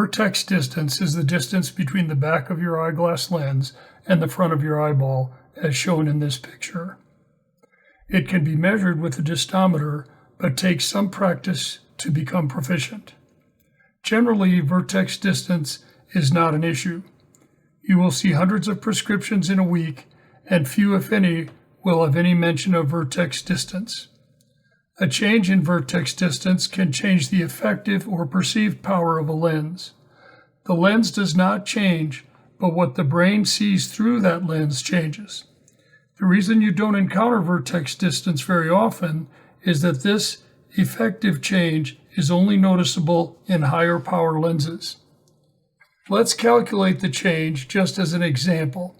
vertex distance is the distance between the back of your eyeglass lens and the front of your eyeball, as shown in this picture. It can be measured with a distometer, but takes some practice to become proficient. Generally, vertex distance is not an issue. You will see hundreds of prescriptions in a week, and few, if any, will have any mention of vertex distance. A change in vertex distance can change the effective or perceived power of a lens. The lens does not change, but what the brain sees through that lens changes. The reason you don't encounter vertex distance very often is that this effective change is only noticeable in higher power lenses. Let's calculate the change just as an example.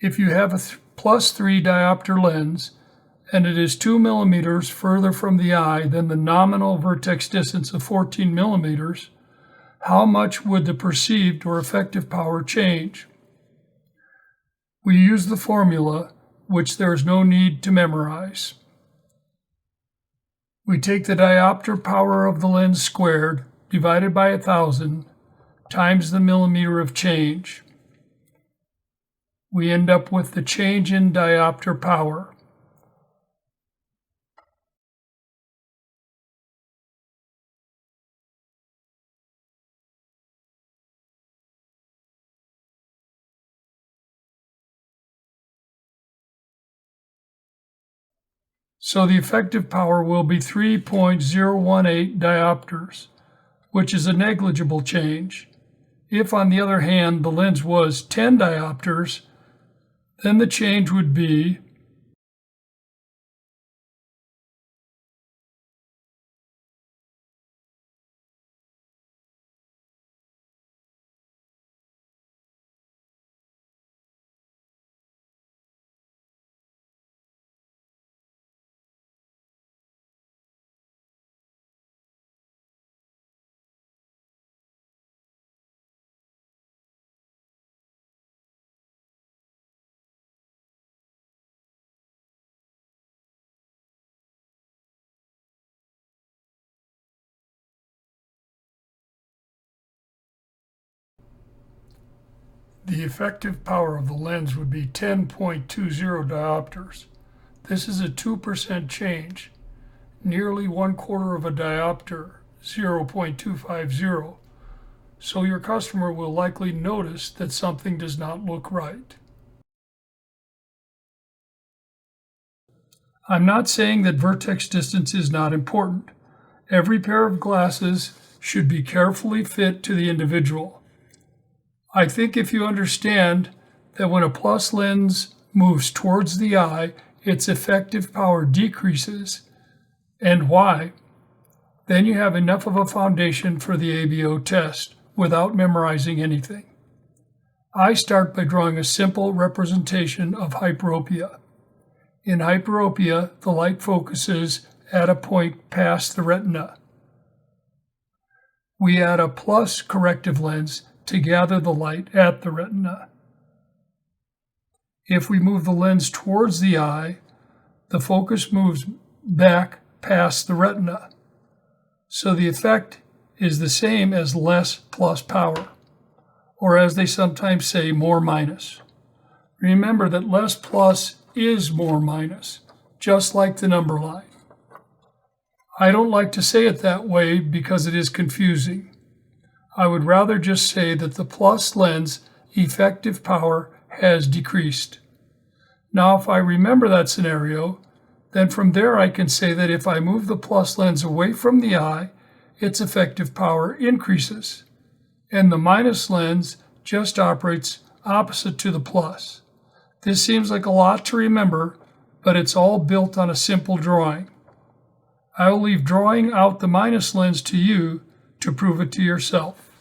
If you have a +3 diopter lens, and it is 2 millimeters further from the eye than the nominal vertex distance of 14 millimeters, how much would the perceived or effective power change? We use the formula, which there is no need to memorize. We take the diopter power of the lens squared, divided by 1,000, times the millimeter of change. We end up with the change in diopter power. So the effective power will be 3.018 diopters, which is a negligible change. If, on the other hand, the lens was 10 diopters, then the change would be the effective power of the lens would be 10.20 diopters. This is a 2% change, nearly 1/4 of a diopter, 0.250. So your customer will likely notice that something does not look right. I'm not saying that vertex distance is not important. Every pair of glasses should be carefully fit to the individual. I think if you understand that when a plus lens moves towards the eye, its effective power decreases, and why, then you have enough of a foundation for the ABO test without memorizing anything. I start by drawing a simple representation of hyperopia. In hyperopia, the light focuses at a point past the retina. We add a plus corrective lens to gather the light at the retina. If we move the lens towards the eye, the focus moves back past the retina. So the effect is the same as less plus power, or as they sometimes say, more minus. Remember that less plus is more minus, just like the number line. I don't like to say it that way because it is confusing. I would rather just say that the plus lens effective power has decreased. Now, if I remember that scenario, then from there I can say that if I move the plus lens away from the eye, its effective power increases, and the minus lens just operates opposite to the plus. This seems like a lot to remember, but it's all built on a simple drawing. I will leave drawing out the minus lens to you to prove it to yourself.